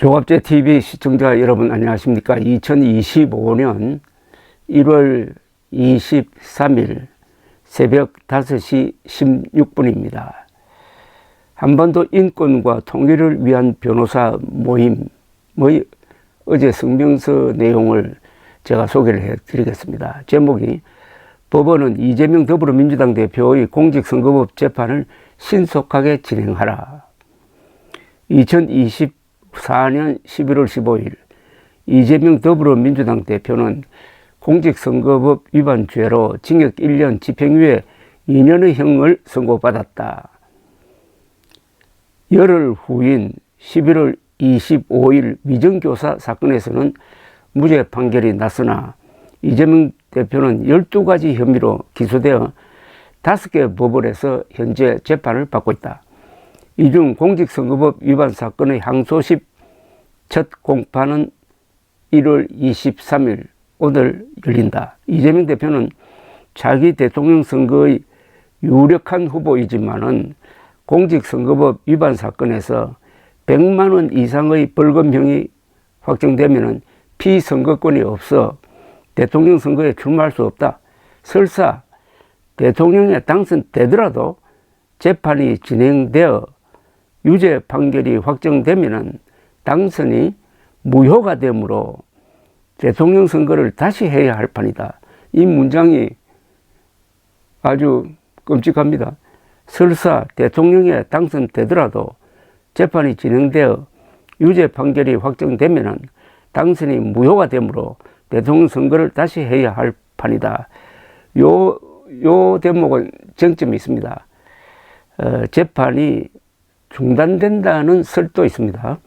조갑제 TV 시청자 여러분 안녕하십니까? 2025년 1월 23일 새벽 5시 16분입니다. 한반도 인권과 통일을 위한 변호사 모임의 어제 성명서 내용을 제가 소개를 해드리겠습니다. 제목이 법원은 이재명 더불어민주당 대표의 공직선거법 재판을 신속하게 진행하라. 2024년 11월 15일 이재명 더불어민주당 대표는 공직선거법 위반 죄로 징역 1년 집행유예 2년의 형을 선고받았다. 열흘 후인 11월 25일 위정교사 사건에서는 무죄 판결이 났으나 이재명 대표는 12가지 혐의로 기소되어 5개 법원에서 현재 재판을 받고 있다. 이 중 공직선거법 위반 사건의 항소심 첫 공판은 1월 23일 오늘 열린다. 이재명 대표는 자기 대통령 선거의 유력한 후보이지만은 공직선거법 위반 사건에서 100만 원 이상의 벌금형이 확정되면은 피선거권이 없어 대통령 선거에 출마할 수 없다. 설사 대통령에 당선되더라도 재판이 진행되어 유죄 판결이 확정되면은 당선이 무효가 되므로 대통령 선거를 다시 해야 할 판이다. 이 문장이 아주 끔찍합니다. 설사 대통령에 당선되더라도 재판이 진행되어 유죄 판결이 확정되면은 당선이 무효가 되므로 대통령 선거를 다시 해야 할 판이다. 요 대목은 쟁점이 있습니다. 재판이 중단된다는 설도 있습니다.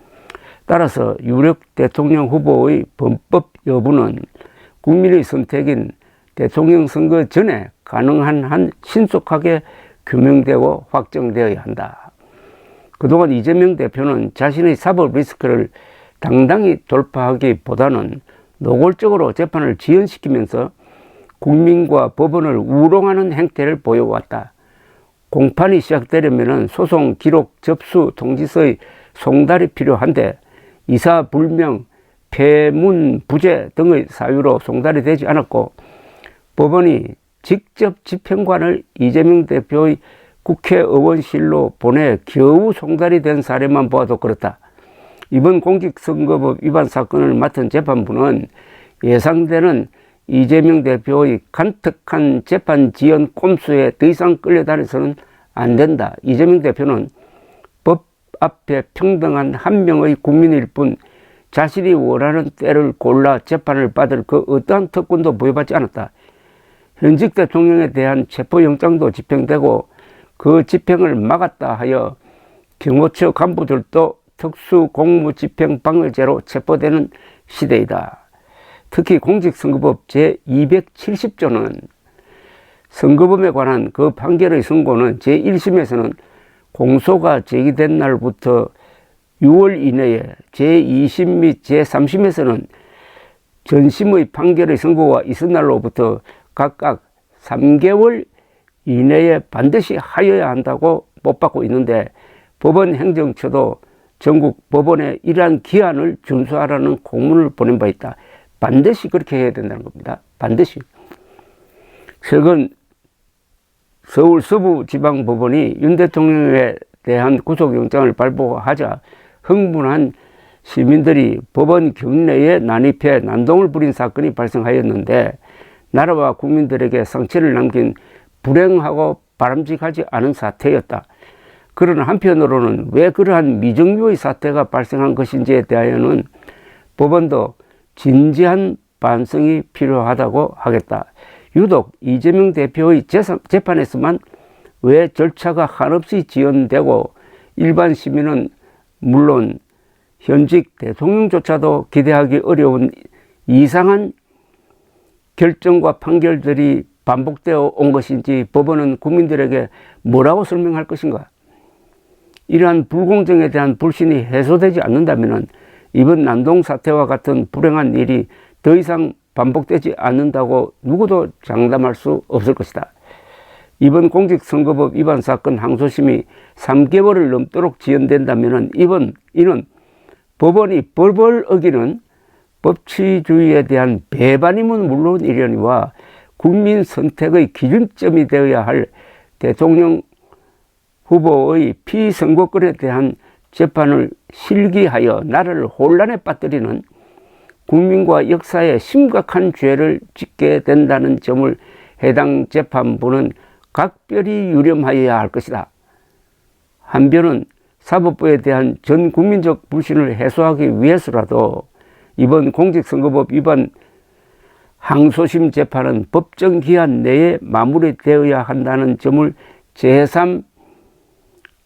따라서 유력 대통령 후보의 범법 여부는 국민의 선택인 대통령 선거 전에 가능한 한 신속하게 규명되고 확정되어야 한다. 그동안 이재명 대표는 자신의 사법 리스크를 당당히 돌파하기보다는 노골적으로 재판을 지연시키면서 국민과 법원을 우롱하는 행태를 보여왔다. 공판이 시작되려면 소송 기록 접수 통지서의 송달이 필요한데 이사불명, 폐문, 부재 등의 사유로 송달이 되지 않았고 법원이 직접 집행관을 이재명 대표의 국회의원실로 보내 겨우 송달이 된 사례만 보아도 그렇다. 이번 공직선거법 위반 사건을 맡은 재판부는 예상되는 이재명 대표의 간특한 재판 지연 꼼수에 더 이상 끌려다니서는 안 된다. 이재명 대표는 법 앞에 평등한 한 명의 국민일 뿐 자신이 원하는 때를 골라 재판을 받을 그 어떠한 특권도 부여받지 않았다. 현직 대통령에 대한 체포영장도 집행되고 그 집행을 막았다 하여 경호처 간부들도 특수공무집행방해죄로 체포되는 시대이다. 특히 공직선거법 제270조는 선거법에 관한 그 판결의 선고는 제1심에서는 공소가 제기된 날부터 6월 이내에, 제2심 및 제3심에서는 전심의 판결의 선고가 있은 날로부터 각각 3개월 이내에 반드시 하여야 한다고 못받고 있는데 법원 행정처도 전국 법원에 이러한 기한을 준수하라는 공문을 보낸 바 있다. 반드시 그렇게 해야 된다는 겁니다. 반드시. 최근 서울 서부지방법원이 윤 대통령에 대한 구속영장을 발부하자 흥분한 시민들이 법원 경내에 난입해 난동을 부린 사건이 발생하였는데 나라와 국민들에게 상처를 남긴 불행하고 바람직하지 않은 사태였다. 그러나 한편으로는 왜 그러한 미정유의 사태가 발생한 것인지에 대하여는 법원도 진지한 반성이 필요하다고 하겠다. 유독 이재명 대표의 재판에서만 왜 절차가 한없이 지연되고 일반 시민은 물론 현직 대통령조차도 기대하기 어려운 이상한 결정과 판결들이 반복되어 온 것인지 법원은 국민들에게 뭐라고 설명할 것인가? 이러한 불공정에 대한 불신이 해소되지 않는다면 이번 난동 사태와 같은 불행한 일이 더 이상 반복되지 않는다고 누구도 장담할 수 없을 것이다. 이번 공직선거법 위반 사건 항소심이 3개월을 넘도록 지연된다면 이는 법원이 법을 어기는 법치주의에 대한 배반임은 물론 이려니와 국민 선택의 기준점이 되어야 할 대통령 후보의 피선거권에 대한 재판을 실기하여 나라를 혼란에 빠뜨리는 국민과 역사에 심각한 죄를 짓게 된다는 점을 해당 재판부는 각별히 유념하여야 할 것이다. 한편은 사법부에 대한 전 국민적 불신을 해소하기 위해서라도 이번 공직선거법 위반 항소심 재판은 법정 기한 내에 마무리되어야 한다는 점을 재삼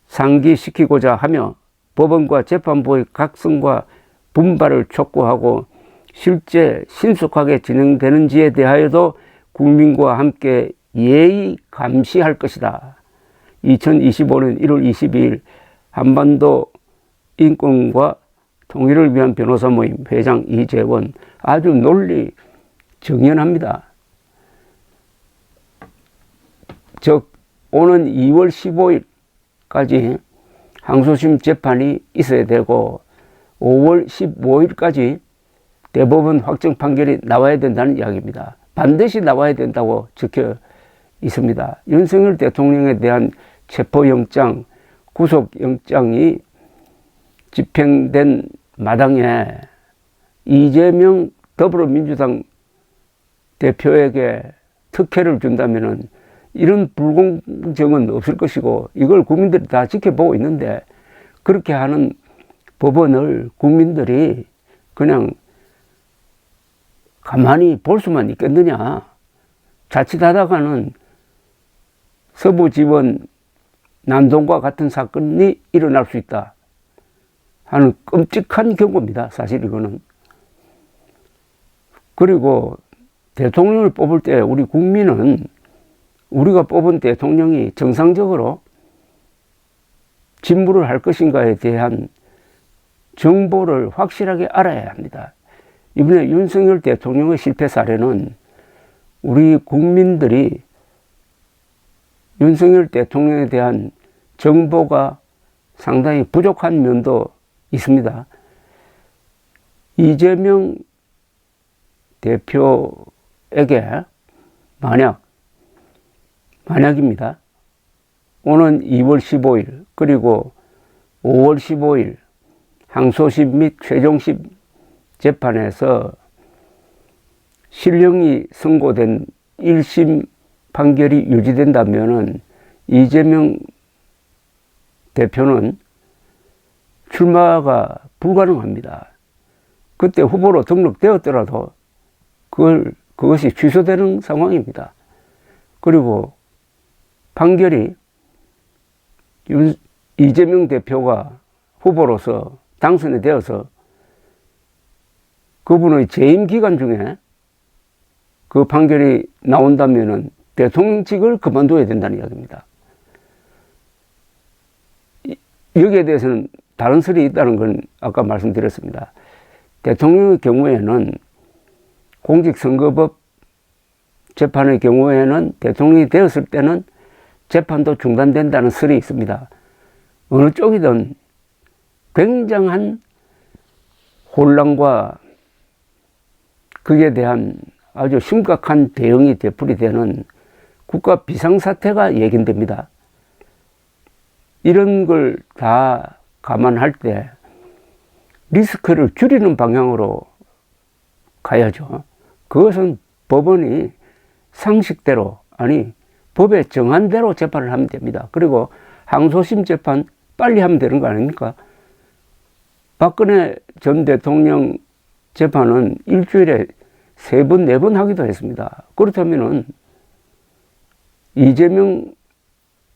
상기시키고자 하며 법원과 재판부의 각성과 분발을 촉구하고 실제 신속하게 진행되는지에 대하여도 국민과 함께 예의 감시할 것이다. 2025년 1월 22일 한반도 인권과 통일을 위한 변호사 모임 회장 이재원. 아주 논리 정연합니다. 즉 오는 2월 15일까지 항소심 재판이 있어야 되고 5월 15일까지 대법원 확정 판결이 나와야 된다는 이야기입니다. 반드시 나와야 된다고 적혀 있습니다. 윤석열 대통령에 대한 체포영장, 구속영장이 집행된 마당에 이재명 더불어민주당 대표에게 특혜를 준다면은 이런 불공정은 없을 것이고 이걸 국민들이 다 지켜보고 있는데 그렇게 하는 법원을 국민들이 그냥 가만히 볼 수만 있겠느냐. 자칫하다가는 서부지원 난동과 같은 사건이 일어날 수 있다 하는 끔찍한 경고입니다. 사실 이거는. 그리고 대통령을 뽑을 때 우리 국민은 우리가 뽑은 대통령이 정상적으로 직무를 할 것인가에 대한 정보를 확실하게 알아야 합니다. 이번에 윤석열 대통령의 실패 사례는 우리 국민들이 윤석열 대통령에 대한 정보가 상당히 부족한 면도 있습니다. 이재명 대표에게 만약입니다. 오는 2월 15일 그리고 5월 15일 항소심 및 최종심 재판에서 실형이 선고된 1심 판결이 유지된다면 이재명 대표는 출마가 불가능합니다. 그때 후보로 등록되었더라도 그것이 취소되는 상황입니다. 그리고 판결이 이재명 대표가 후보로서 당선이 되어서 그분의 재임 기간 중에 그 판결이 나온다면은 대통령직을 그만둬야 된다는 이야기입니다. 여기에 대해서는 다른 설이 있다는 건 아까 말씀드렸습니다. 대통령의 경우에는 공직선거법 재판의 경우에는 대통령이 되었을 때는 재판도 중단된다는 설이 있습니다. 어느 쪽이든 굉장한 혼란과 그에 대한 아주 심각한 대응이 되풀이되는 국가 비상사태가 예견됩니다. 이런 걸 다 감안할 때 리스크를 줄이는 방향으로 가야죠. 그것은 법원이 상식대로, 아니 법에 정한 대로 재판을 하면 됩니다. 그리고 항소심 재판 빨리 하면 되는 거 아닙니까? 박근혜 전 대통령 재판은 일주일에 3번, 4번 하기도 했습니다. 그렇다면은 이재명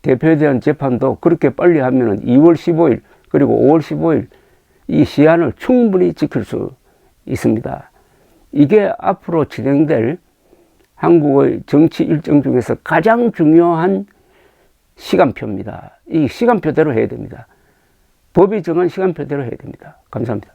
대표에 대한 재판도 그렇게 빨리 하면은 2월 15일 그리고 5월 15일 이 시한을 충분히 지킬 수 있습니다. 이게 앞으로 진행될 한국의 정치 일정 중에서 가장 중요한 시간표입니다. 이 시간표대로 해야 됩니다. 법이 정한 시간표대로 해야 됩니다. 감사합니다.